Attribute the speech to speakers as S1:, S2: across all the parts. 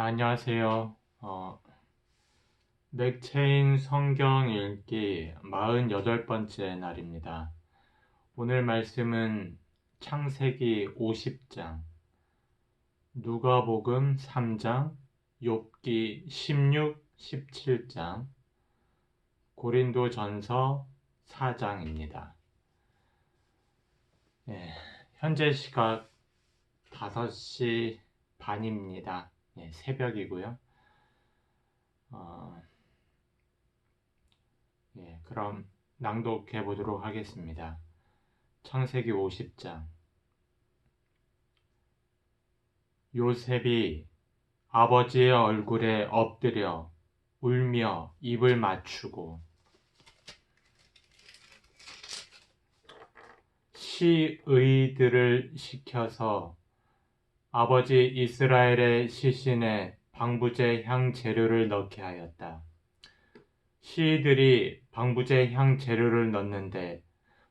S1: 안녕하세요. 맥체인 성경 읽기 48번째 날입니다. 오늘 말씀은 창세기 50장, 누가복음 3장, 욥기 16, 17장, 고린도전서 4장입니다. 현재 시각 5시 반입니다. 새벽이고요. 그럼 낭독해 보도록 하겠습니다. 창세기 50장. 요셉이 아버지의 얼굴에 엎드려 울며 입을 맞추고 시의들을 시켜서 아버지 이스라엘의 시신에 방부제 향 재료를 넣게 하였다. 시의들이 방부제 향 재료를 넣는데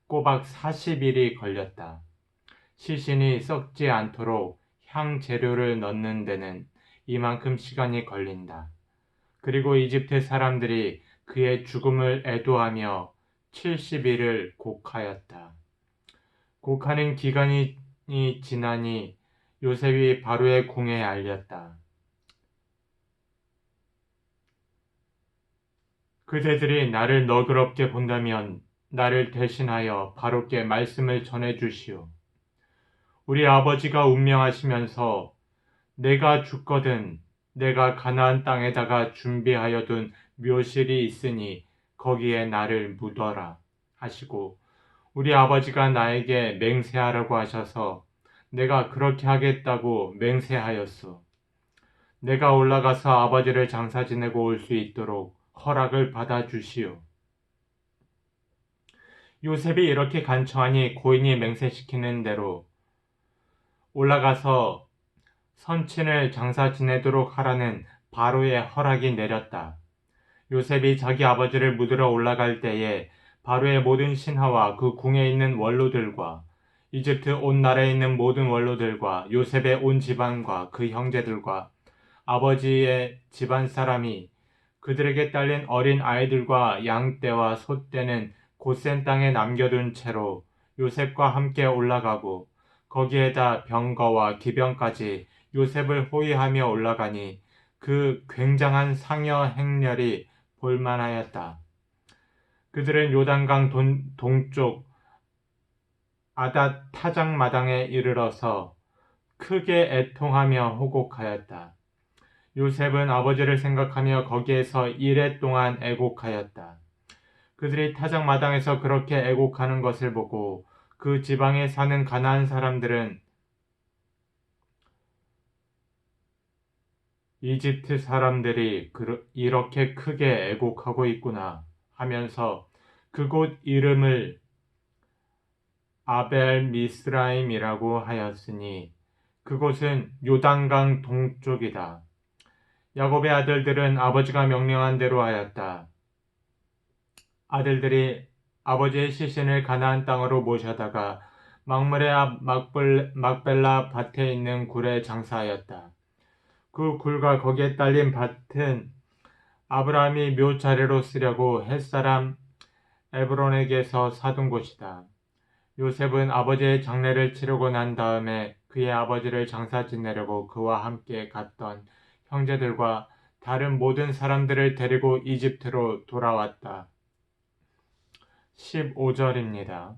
S1: 꼬박 40일이 걸렸다. 시신이 썩지 않도록 향 재료를 넣는 데는 이만큼 시간이 걸린다. 그리고 이집트 사람들이 그의 죽음을 애도하며 70일을 곡하였다. 곡하는 기간이 지나니 요셉이 바로의 궁에 알렸다. 그대들이 나를 너그럽게 본다면 나를 대신하여 바로께 말씀을 전해주시오. 우리 아버지가 운명하시면서 내가 죽거든 내가 가나안 땅에다가 준비하여 둔 묘실이 있으니 거기에 나를 묻어라 하시고 우리 아버지가 나에게 맹세하라고 하셔서 내가 그렇게 하겠다고 맹세하였소. 내가 올라가서 아버지를 장사 지내고 올 수 있도록 허락을 받아주시오. 요셉이 이렇게 간청하니 고인이 맹세시키는 대로 올라가서 선친을 장사 지내도록 하라는 바로의 허락이 내렸다. 요셉이 자기 아버지를 묻으러 올라갈 때에 바로의 모든 신하와 그 궁에 있는 원로들과 이집트 온 나라에 있는 모든 원로들과 요셉의 온 집안과 그 형제들과 아버지의 집안 사람이 그들에게 딸린 어린 아이들과 양떼와 소떼는 고센 땅에 남겨둔 채로 요셉과 함께 올라가고 거기에다 병거와 기병까지 요셉을 호위하며 올라가니 그 굉장한 상여 행렬이 볼만하였다. 그들은 요단강 동쪽 아닷 타작마당에 이르러서 크게 애통하며 호곡하였다. 요셉은 아버지를 생각하며 거기에서 이레 동안 애곡하였다. 그들이 타작마당에서 그렇게 애곡하는 것을 보고 그 지방에 사는 가나안 사람들은 이집트 사람들이 이렇게 크게 애곡하고 있구나 하면서 그곳 이름을 아벨 미스라임이라고 하였으니 그곳은 요단강 동쪽이다. 야곱의 아들들은 아버지가 명령한 대로 하였다. 아들들이 아버지의 시신을 가나안 땅으로 모셔다가 막물의 앞 막벨라 밭에 있는 굴에 장사하였다. 그 굴과 거기에 딸린 밭은 아브라함이 묘자리로 쓰려고 햇사람 에브론에게서 사둔 곳이다. 요셉은 아버지의 장례를 치르고 난 다음에 그의 아버지를 장사 지내려고 그와 함께 갔던 형제들과 다른 모든 사람들을 데리고 이집트로 돌아왔다. 15절입니다.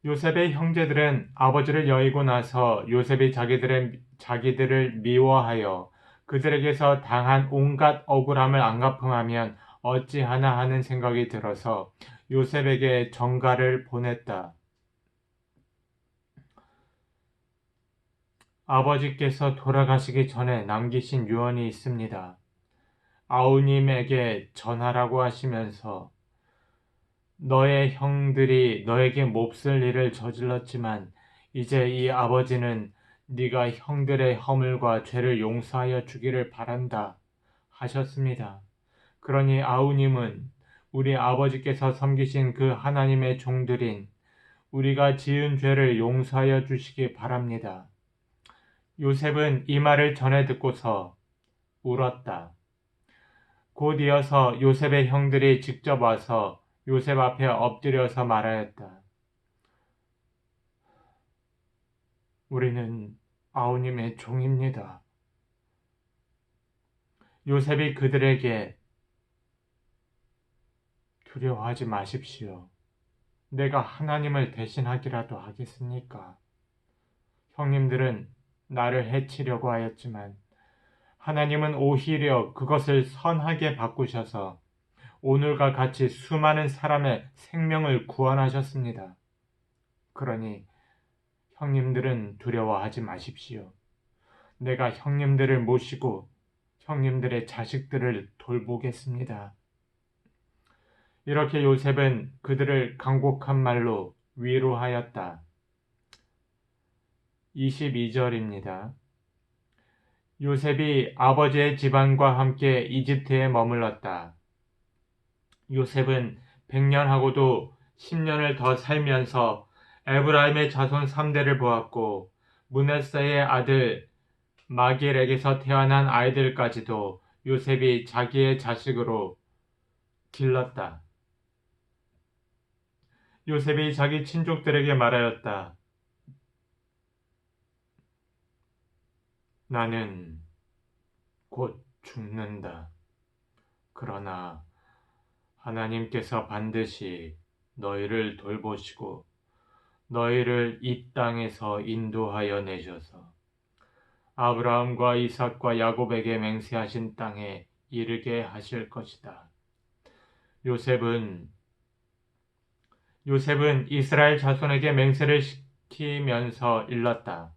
S1: 요셉의 형제들은 아버지를 여의고 나서 요셉이 자기들을 미워하여 그들에게서 당한 온갖 억울함을 안 갚음하면 어찌하나 하는 생각이 들어서 요셉에게 전가를 보냈다. 아버지께서 돌아가시기 전에 남기신 유언이 있습니다. 아우님에게 전하라고 하시면서 너의 형들이 너에게 몹쓸 일을 저질렀지만 이제 이 아버지는 네가 형들의 허물과 죄를 용서하여 주기를 바란다 하셨습니다. 그러니 아우님은 우리 아버지께서 섬기신 그 하나님의 종들인 우리가 지은 죄를 용서하여 주시기 바랍니다. 요셉은 이 말을 전해 듣고서 울었다. 곧 이어서 요셉의 형들이 직접 와서 요셉 앞에 엎드려서 말하였다. 우리는 아우님의 종입니다. 요셉이 그들에게 두려워하지 마십시오. 내가 하나님을 대신하기라도 하겠습니까? 형님들은 나를 해치려고 하였지만 하나님은 오히려 그것을 선하게 바꾸셔서 오늘과 같이 수많은 사람의 생명을 구원하셨습니다. 그러니 형님들은 두려워하지 마십시오. 내가 형님들을 모시고 형님들의 자식들을 돌보겠습니다. 이렇게 요셉은 그들을 간곡한 말로 위로하였다. 22절입니다. 요셉이 아버지의 집안과 함께 이집트에 머물렀다. 요셉은 100년하고도 10년을 더 살면서 에브라임의 자손 3대를 보았고 므낫세의 아들 마길에게서 태어난 아이들까지도 요셉이 자기의 자식으로 길렀다. 요셉이 자기 친족들에게 말하였다. 나는 곧 죽는다. 그러나 하나님께서 반드시 너희를 돌보시고 너희를 이 땅에서 인도하여 내셔서 아브라함과 이삭과 야곱에게 맹세하신 땅에 이르게 하실 것이다. 요셉은 이스라엘 자손에게 맹세를 시키면서 일렀다.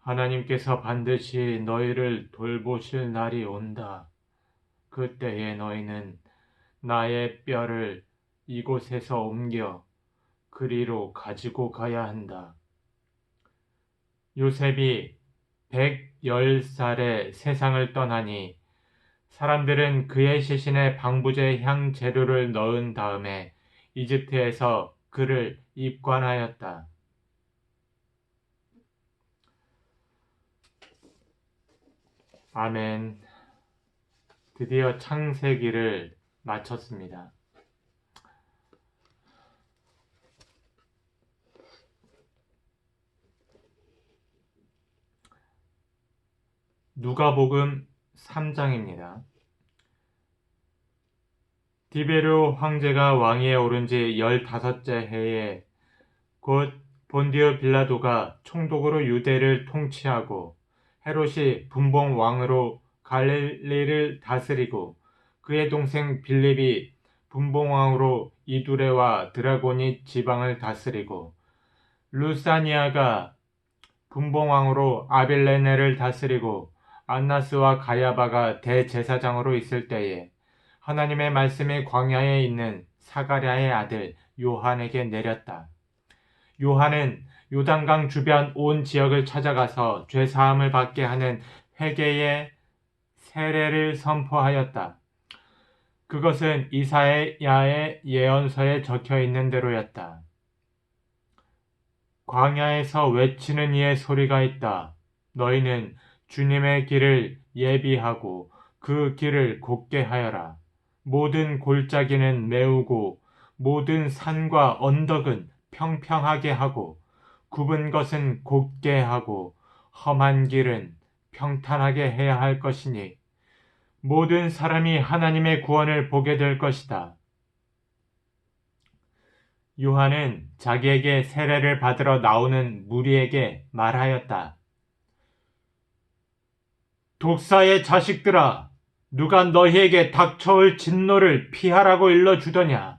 S1: 하나님께서 반드시 너희를 돌보실 날이 온다. 그때에 너희는 나의 뼈를 이곳에서 옮겨 그리로 가지고 가야 한다. 요셉이 110살에 세상을 떠나니 사람들은 그의 시신에 방부제 향 재료를 넣은 다음에 이집트에서 그를 입관하였다. 아멘. 드디어 창세기를 마쳤습니다. 누가복음 3장입니다. 디베르 황제가 왕위에 오른 지 15째 해에 곧 본디오 빌라도가 총독으로 유대를 통치하고 헤롯이 분봉 왕으로 갈릴리를 다스리고 그의 동생 빌립이 분봉 왕으로 이두레와 드라고니 지방을 다스리고 루사니아가 분봉 왕으로 아빌레네를 다스리고 안나스와 가야바가 대제사장으로 있을 때에 하나님의 말씀이 광야에 있는 사가랴의 아들 요한에게 내렸다. 요한은 요단강 주변 온 지역을 찾아가서 죄사함을 받게 하는 회개의 세례를 선포하였다. 그것은 이사야의 예언서에 적혀 있는 대로였다. 광야에서 외치는 이의 소리가 있다. 너희는 주님의 길을 예비하고 그 길을 곧게 하여라. 모든 골짜기는 메우고 모든 산과 언덕은 평평하게 하고 굽은 것은 곧게 하고 험한 길은 평탄하게 해야 할 것이니 모든 사람이 하나님의 구원을 보게 될 것이다. 요한은 자기에게 세례를 받으러 나오는 무리에게 말하였다. 독사의 자식들아, 누가 너희에게 닥쳐올 진노를 피하라고 일러주더냐?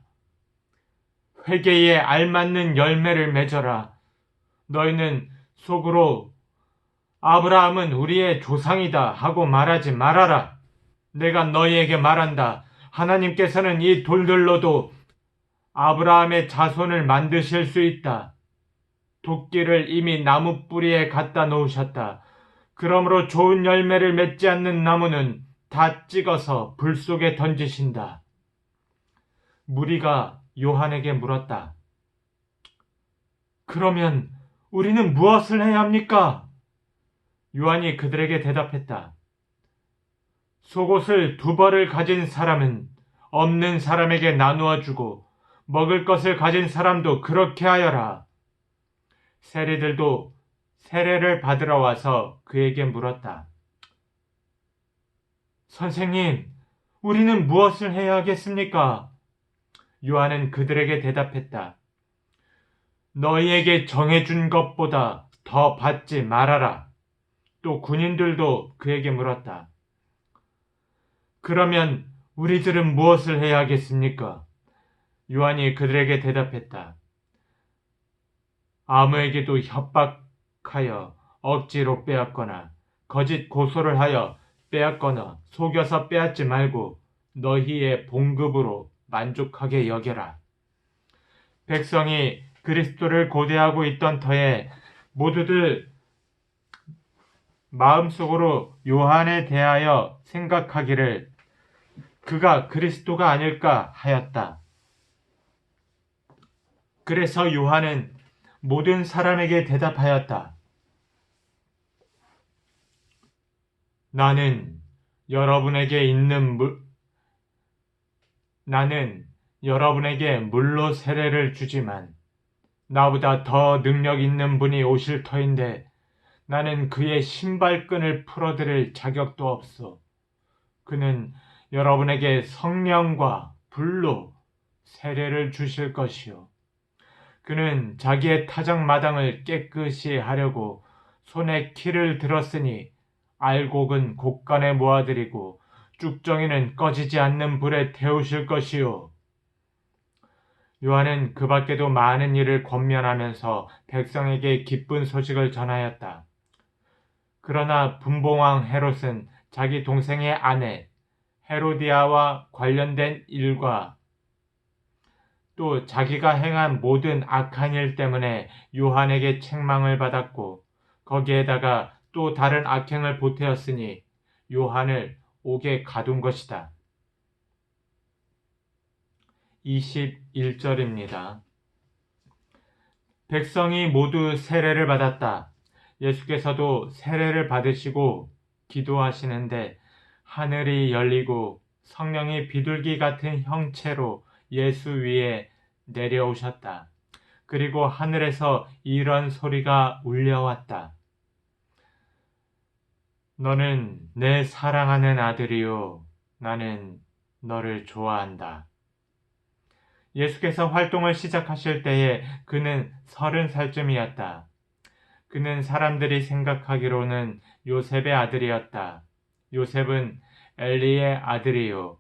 S1: 회개에 알맞는 열매를 맺어라. 너희는 속으로 아브라함은 우리의 조상이다 하고 말하지 말아라. 내가 너희에게 말한다. 하나님께서는 이 돌들로도 아브라함의 자손을 만드실 수 있다. 도끼를 이미 나무 뿌리에 갖다 놓으셨다. 그러므로 좋은 열매를 맺지 않는 나무는 다 찍어서 불 속에 던지신다. 무리가 요한에게 물었다. 그러면 우리는 무엇을 해야 합니까? 요한이 그들에게 대답했다. 속옷을 2벌을 가진 사람은 없는 사람에게 나누어 주고 먹을 것을 가진 사람도 그렇게 하여라. 세리들도 세례를 받으러 와서 그에게 물었다. 선생님, 우리는 무엇을 해야 하겠습니까? 요한은 그들에게 대답했다. 너희에게 정해준 것보다 더 받지 말아라. 또 군인들도 그에게 물었다. 그러면 우리들은 무엇을 해야 하겠습니까? 요한이 그들에게 대답했다. 아무에게도 협박하여 억지로 빼앗거나 거짓 고소를 하여 빼앗거나 속여서 빼앗지 말고 너희의 봉급으로 만족하게 여겨라. 백성이 그리스도를 고대하고 있던 터에 모두들 마음속으로 요한에 대하여 생각하기를 그가 그리스도가 아닐까 하였다. 그래서 요한은 모든 사람에게 대답하였다. 나는 여러분에게 물로 세례를 주지만 나보다 더 능력 있는 분이 오실 터인데 나는 그의 신발끈을 풀어드릴 자격도 없소. 그는 여러분에게 성령과 불로 세례를 주실 것이요. 그는 자기의 타작마당을 깨끗이 하려고 손에 키를 들었으니 알곡은 곡간에 모아드리고 쭉정이는 꺼지지 않는 불에 태우실 것이요. 요한은 그 밖에도 많은 일을 권면하면서 백성에게 기쁜 소식을 전하였다. 그러나 분봉왕 헤롯은 자기 동생의 아내 헤로디아와 관련된 일과 또 자기가 행한 모든 악한 일 때문에 요한에게 책망을 받았고 거기에다가 또 다른 악행을 보태었으니 요한을 옥에 가둔 것이다. 21절입니다. 백성이 모두 세례를 받았다. 예수께서도 세례를 받으시고 기도하시는데 하늘이 열리고 성령이 비둘기 같은 형체로 예수 위에 내려오셨다. 그리고 하늘에서 이런 소리가 울려왔다. 너는 내 사랑하는 아들이요. 나는 너를 좋아한다. 예수께서 활동을 시작하실 때에 그는 30살쯤이었다. 그는 사람들이 생각하기로는 요셉의 아들이었다. 요셉은 엘리의 아들이요.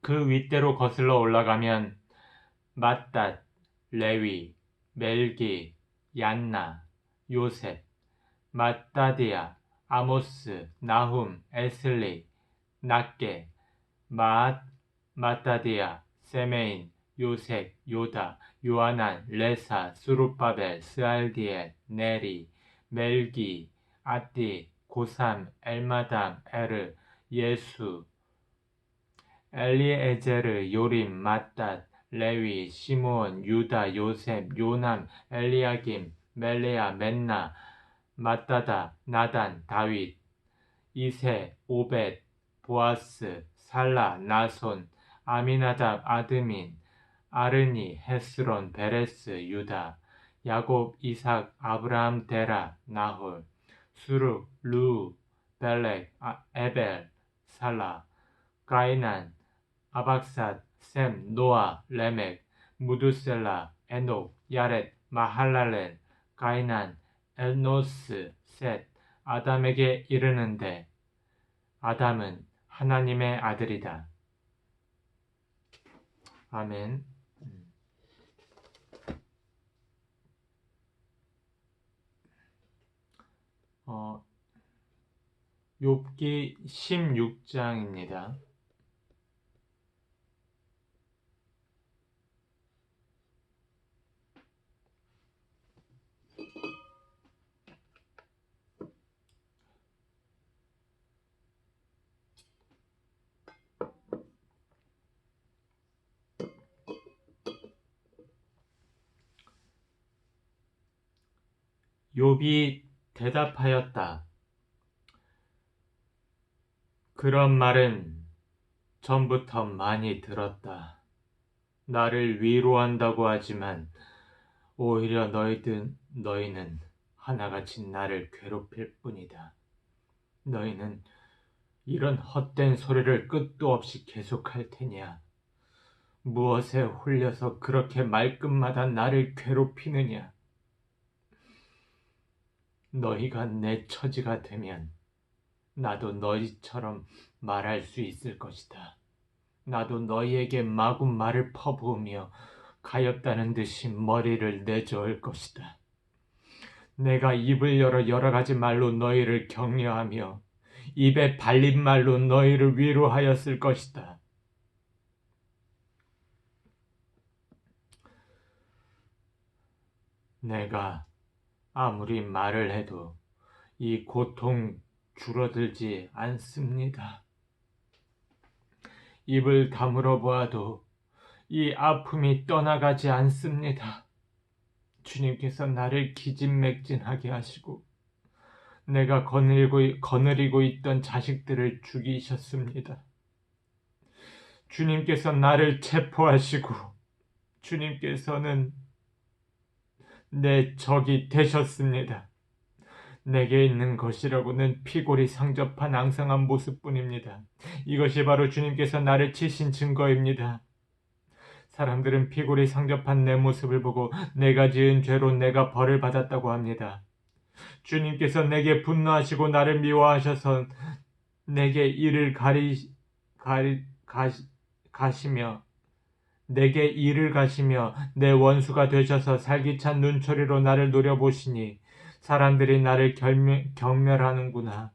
S1: 그 윗대로 거슬러 올라가면 맏닷, 레위, 멜기, 얀나, 요셉, 맏다디아, 아모스, 나훔, 에슬리, 낫게, 맏다디아, 세메인, 요색, 요다, 요하난, 레사, 수룹바벨, 스알디엘, 네리, 멜기, 아띠, 고삼, 엘마담, 에르, 예수, 엘리에제르, 요림, 맏닷, 레위, 시므온, 유다, 요셉, 요남, 엘리야김, 멜레아, 맨나, 맏다다, 나단, 다윗, 이세, 오벳, 보아스, 살라, 나손, 아미나답, 아드민, 아르니, 헤스론, 베레스, 유다, 야곱, 이삭, 아브라함, 데라, 나홀, 수룩, 루, 벨렉, 에벨, 살라, 가이난, 아박삿, 셈, 노아, 레멕, 무두셀라, 에녹, 야렛, 마할랄렐, 가이난, 엘노스, 셋, 아담에게 이르는데 아담은 하나님의 아들이다. 아멘. 욥기 16장입니다. 욥이 대답하였다. 그런 말은 전부터 많이 들었다. 나를 위로한다고 하지만 오히려 너희는 하나같이 나를 괴롭힐 뿐이다. 너희는 이런 헛된 소리를 끝도 없이 계속할 테냐? 무엇에 홀려서 그렇게 말끝마다 나를 괴롭히느냐? 너희가 내 처지가 되면 나도 너희처럼 말할 수 있을 것이다. 나도 너희에게 마구 말을 퍼부으며 가엾다는 듯이 머리를 내저을 것이다. 내가 입을 열어 여러 가지 말로 너희를 격려하며 입에 발린 말로 너희를 위로하였을 것이다. 내가 아무리 말을 해도 이 고통 줄어들지 않습니다. 입을 다물어 보아도 이 아픔이 떠나가지 않습니다. 주님께서 나를 기진맥진하게 하시고 내가 거느리고 있던 자식들을 죽이셨습니다. 주님께서 나를 체포하시고 주님께서는 내 적이 되셨습니다. 내게 있는 것이라고는 피골이 상접한 앙상한 모습뿐입니다. 이것이 바로 주님께서 나를 치신 증거입니다. 사람들은 피골이 상접한 내 모습을 보고 내가 지은 죄로 내가 벌을 받았다고 합니다. 주님께서 내게 분노하시고 나를 미워하셔서 내게 이를 가시며 내 원수가 되셔서 살기찬 눈초리로 나를 노려보시니 사람들이 나를 경멸하는구나.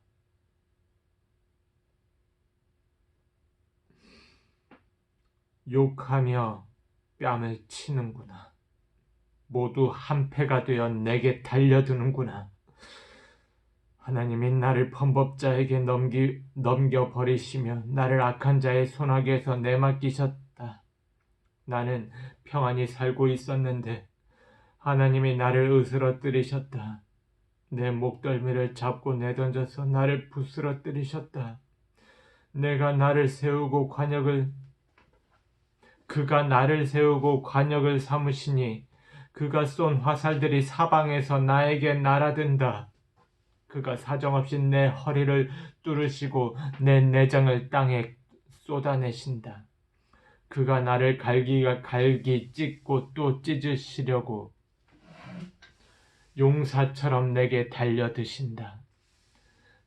S1: 욕하며 뺨을 치는구나. 모두 한패가 되어 내게 달려드는구나. 하나님이 나를 범법자에게 넘겨버리시며 나를 악한 자의 손아귀에서 내맡기셨다. 나는 평안히 살고 있었는데 하나님이 나를 으스러뜨리셨다. 내 목덜미를 잡고 내던져서 나를 부스러뜨리셨다. 그가 나를 세우고 관역을 삼으시니 그가 쏜 화살들이 사방에서 나에게 날아든다. 그가 사정없이 내 허리를 뚫으시고 내 내장을 땅에 쏟아내신다. 그가 나를 갈기 찢고 또 찢으시려고 용사처럼 내게 달려드신다.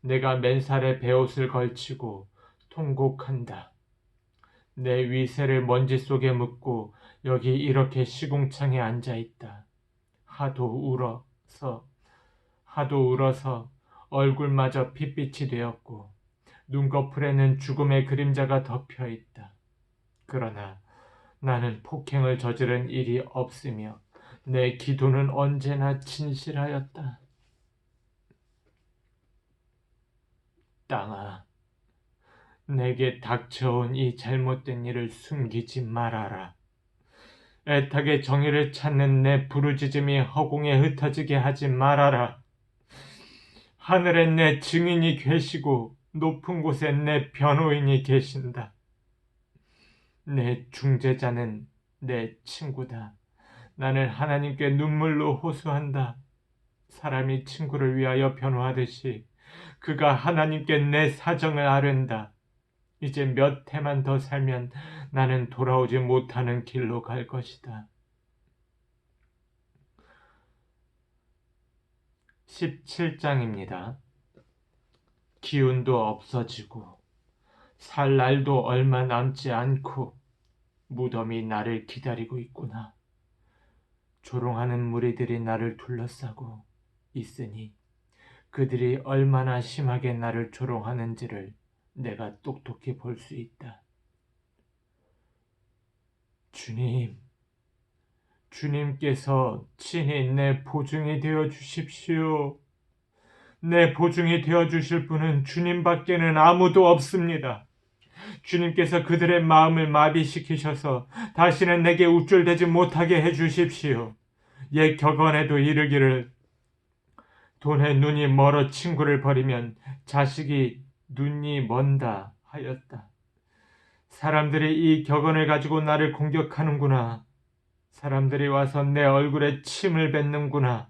S1: 내가 맨살에 베옷을 걸치고 통곡한다. 내 위세를 먼지 속에 묻고 여기 이렇게 시궁창에 앉아있다. 하도 울어서 얼굴마저 핏빛이 되었고 눈꺼풀에는 죽음의 그림자가 덮여있다. 그러나 나는 폭행을 저지른 일이 없으며 내 기도는 언제나 진실하였다. 땅아, 내게 닥쳐온 이 잘못된 일을 숨기지 말아라. 애타게 정의를 찾는 내 부르짖음이 허공에 흩어지게 하지 말아라. 하늘에 내 증인이 계시고 높은 곳에 내 변호인이 계신다. 내 중재자는 내 친구다. 나는 하나님께 눈물로 호소한다. 사람이 친구를 위하여 변호하듯이 그가 하나님께 내 사정을 아른다. 이제 몇 해만 더 살면 나는 돌아오지 못하는 길로 갈 것이다. 17장입니다. 기운도 없어지고 살 날도 얼마 남지 않고 무덤이 나를 기다리고 있구나. 조롱하는 무리들이 나를 둘러싸고 있으니 그들이 얼마나 심하게 나를 조롱하는지를 내가 똑똑히 볼 수 있다. 주님께서 친히 내 보증이 되어 주십시오. 내 보증이 되어 주실 분은 주님밖에는 아무도 없습니다. 주님께서 그들의 마음을 마비시키셔서 다시는 내게 우쭐대지 못하게 해 주십시오. 옛 격언에도 이르기를 돈에 눈이 멀어 친구를 버리면 자식이 눈이 먼다 하였다. 사람들이 이 격언을 가지고 나를 공격하는구나. 사람들이 와서 내 얼굴에 침을 뱉는구나.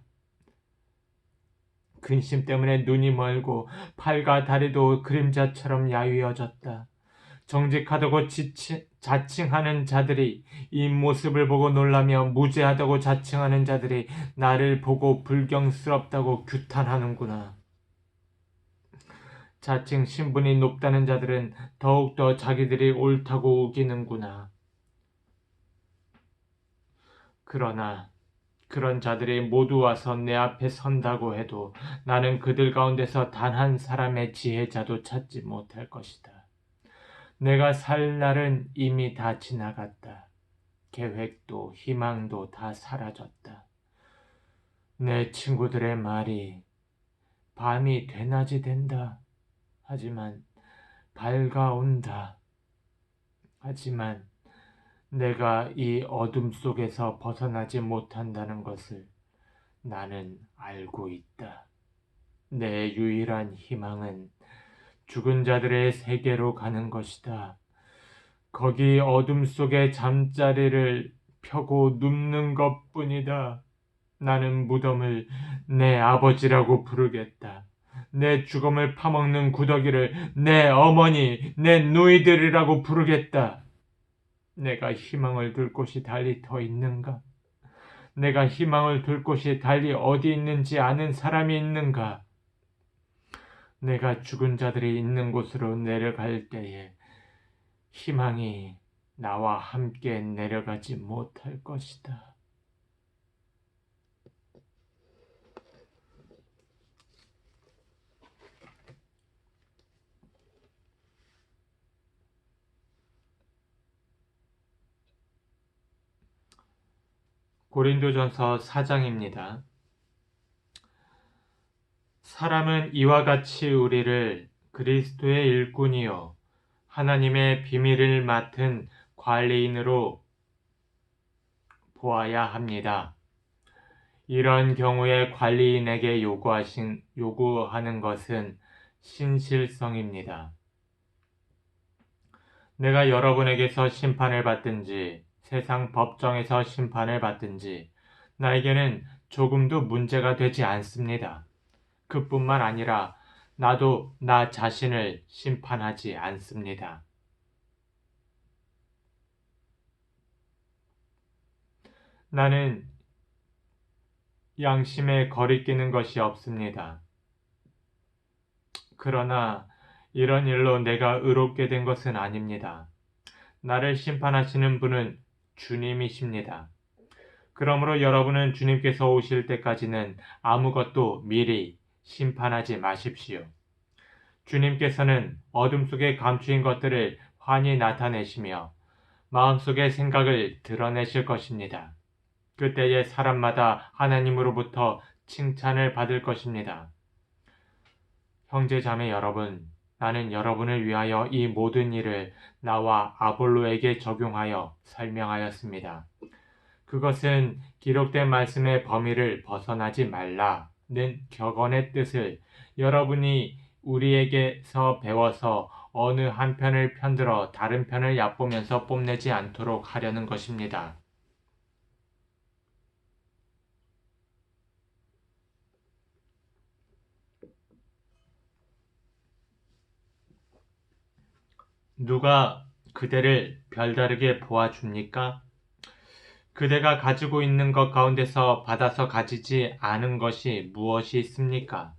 S1: 근심 때문에 눈이 멀고 팔과 다리도 그림자처럼 야위어졌다. 정직하다고 자칭하는 자들이 이 모습을 보고 놀라며 무죄하다고 자칭하는 자들이 나를 보고 불경스럽다고 규탄하는구나. 자칭 신분이 높다는 자들은 더욱더 자기들이 옳다고 우기는구나. 그러나 그런 자들이 모두 와서 내 앞에 선다고 해도 나는 그들 가운데서 단 한 사람의 지혜자도 찾지 못할 것이다. 내가 살 날은 이미 다 지나갔다. 계획도 희망도 다 사라졌다. 내 친구들의 말이 밤이 되낮이 된다. 하지만 밝아온다. 하지만 내가 이 어둠 속에서 벗어나지 못한다는 것을 나는 알고 있다. 내 유일한 희망은 죽은 자들의 세계로 가는 것이다. 거기 어둠 속에 잠자리를 펴고 눕는 것뿐이다. 나는 무덤을 내 아버지라고 부르겠다. 내 죽음을 파먹는 구더기를 내 어머니, 내 누이들이라고 부르겠다. 내가 희망을 둘 곳이 달리 더 있는가? 내가 희망을 둘 곳이 달리 어디 있는지 아는 사람이 있는가? 내가 죽은 자들이 있는 곳으로 내려갈 때에 희망이 나와 함께 내려가지 못할 것이다. 고린도전서 4장입니다. 사람은 이와 같이 우리를 그리스도의 일꾼이요 하나님의 비밀을 맡은 관리인으로 보아야 합니다. 이런 경우에 관리인에게 요구하는 것은 신실성입니다. 내가 여러분에게서 심판을 받든지 세상 법정에서 심판을 받든지 나에게는 조금도 문제가 되지 않습니다. 그뿐만 아니라 나도 나 자신을 심판하지 않습니다. 나는 양심에 거리끼는 것이 없습니다. 그러나 이런 일로 내가 의롭게 된 것은 아닙니다. 나를 심판하시는 분은 주님이십니다. 그러므로 여러분은 주님께서 오실 때까지는 아무것도 미리 심판하지 마십시오. 주님께서는 어둠 속에 감추인 것들을 환히 나타내시며 마음속의 생각을 드러내실 것입니다. 그때에 사람마다 하나님으로부터 칭찬을 받을 것입니다. 형제 자매 여러분, 나는 여러분을 위하여 이 모든 일을 나와 아볼로에게 적용하여 설명하였습니다. 그것은 기록된 말씀의 범위를 벗어나지 말라는 격언의 뜻을 여러분이 우리에게서 배워서 어느 한 편을 편들어 다른 편을 얕보면서 뽐내지 않도록 하려는 것입니다. 누가 그대를 별다르게 보아줍니까? 그대가 가지고 있는 것 가운데서 받아서 가지지 않은 것이 무엇이 있습니까?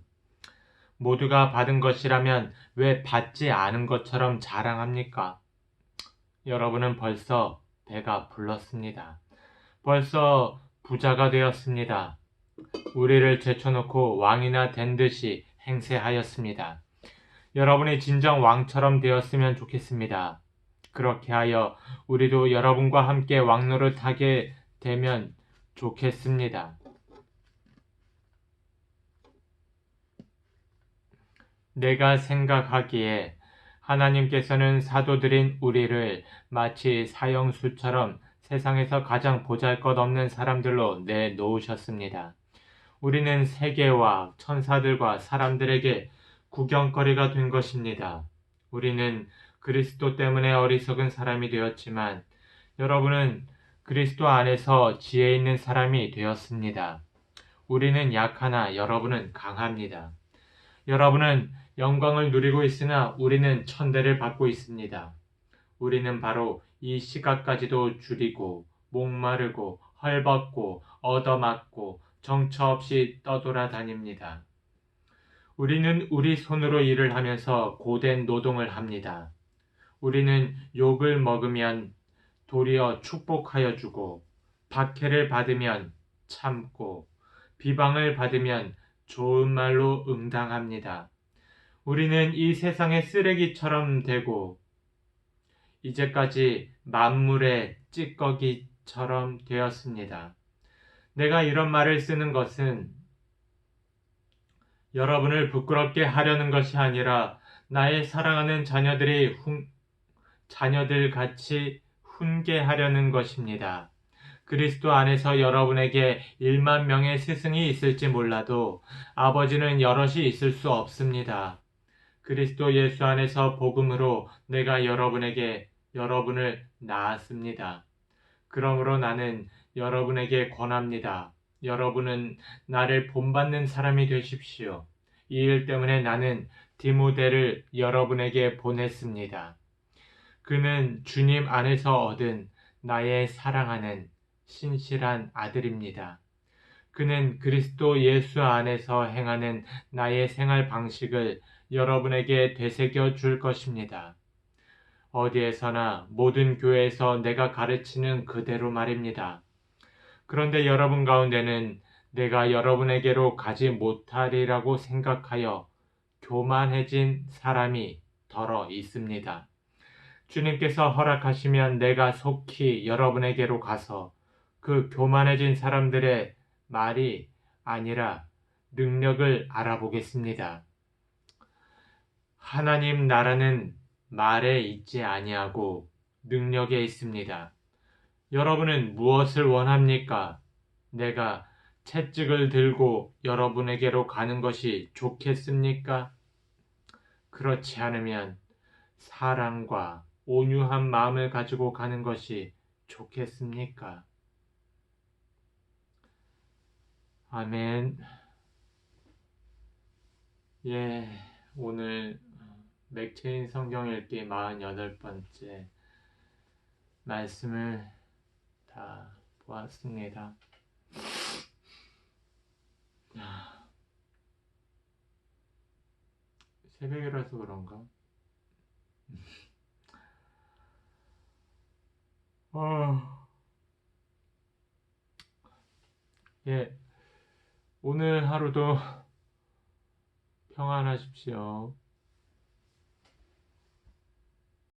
S1: 모두가 받은 것이라면 왜 받지 않은 것처럼 자랑합니까? 여러분은 벌써 배가 불렀습니다. 벌써 부자가 되었습니다. 우리를 제쳐놓고 왕이나 된 듯이 행세하였습니다. 여러분이 진정 왕처럼 되었으면 좋겠습니다. 그렇게 하여 우리도 여러분과 함께 왕노를 타게 되면 좋겠습니다. 내가 생각하기에 하나님께서는 사도들인 우리를 마치 사형수처럼 세상에서 가장 보잘것없는 사람들로 내놓으셨습니다. 우리는 세계와 천사들과 사람들에게 구경거리가 된 것입니다. 우리는 그리스도 때문에 어리석은 사람이 되었지만 여러분은 그리스도 안에서 지혜 있는 사람이 되었습니다. 우리는 약하나 여러분은 강합니다. 여러분은 영광을 누리고 있으나 우리는 천대를 받고 있습니다. 우리는 바로 이 시각까지도 줄이고 목마르고 헐벗고 얻어맞고 정처 없이 떠돌아다닙니다. 우리는 우리 손으로 일을 하면서 고된 노동을 합니다. 우리는 욕을 먹으면 도리어 축복하여 주고 박해를 받으면 참고 비방을 받으면 좋은 말로 응당합니다. 우리는 이 세상의 쓰레기처럼 되고 이제까지 만물의 찌꺼기처럼 되었습니다. 내가 이런 말을 쓰는 것은 여러분을 부끄럽게 하려는 것이 아니라 나의 사랑하는 자녀들 같이 훈계하려는 것입니다. 그리스도 안에서 여러분에게 1만 명의 스승이 있을지 몰라도 아버지는 여럿이 있을 수 없습니다. 그리스도 예수 안에서 복음으로 내가 여러분을 낳았습니다. 그러므로 나는 여러분에게 권합니다. 여러분은 나를 본받는 사람이 되십시오. 이 일 때문에 나는 디모데를 여러분에게 보냈습니다. 그는 주님 안에서 얻은 나의 사랑하는 신실한 아들입니다. 그는 그리스도 예수 안에서 행하는 나의 생활 방식을 여러분에게 되새겨 줄 것입니다. 어디에서나 모든 교회에서 내가 가르치는 그대로 말입니다. 그런데 여러분 가운데는 내가 여러분에게로 가지 못하리라고 생각하여 교만해진 사람이 덜어 있습니다. 주님께서 허락하시면 내가 속히 여러분에게로 가서 그 교만해진 사람들의 말이 아니라 능력을 알아보겠습니다. 하나님 나라는 말에 있지 아니하고 능력에 있습니다. 여러분은 무엇을 원합니까? 내가 채찍을 들고 여러분에게로 가는 것이 좋겠습니까? 그렇지 않으면 사랑과 온유한 마음을 가지고 가는 것이 좋겠습니까? 아멘. 예, 오늘 맥체인 성경 읽기 48번째 말씀을 다 보았습니다. 새벽이라서 그런가? 예, 오늘 하루도 평안하십시오.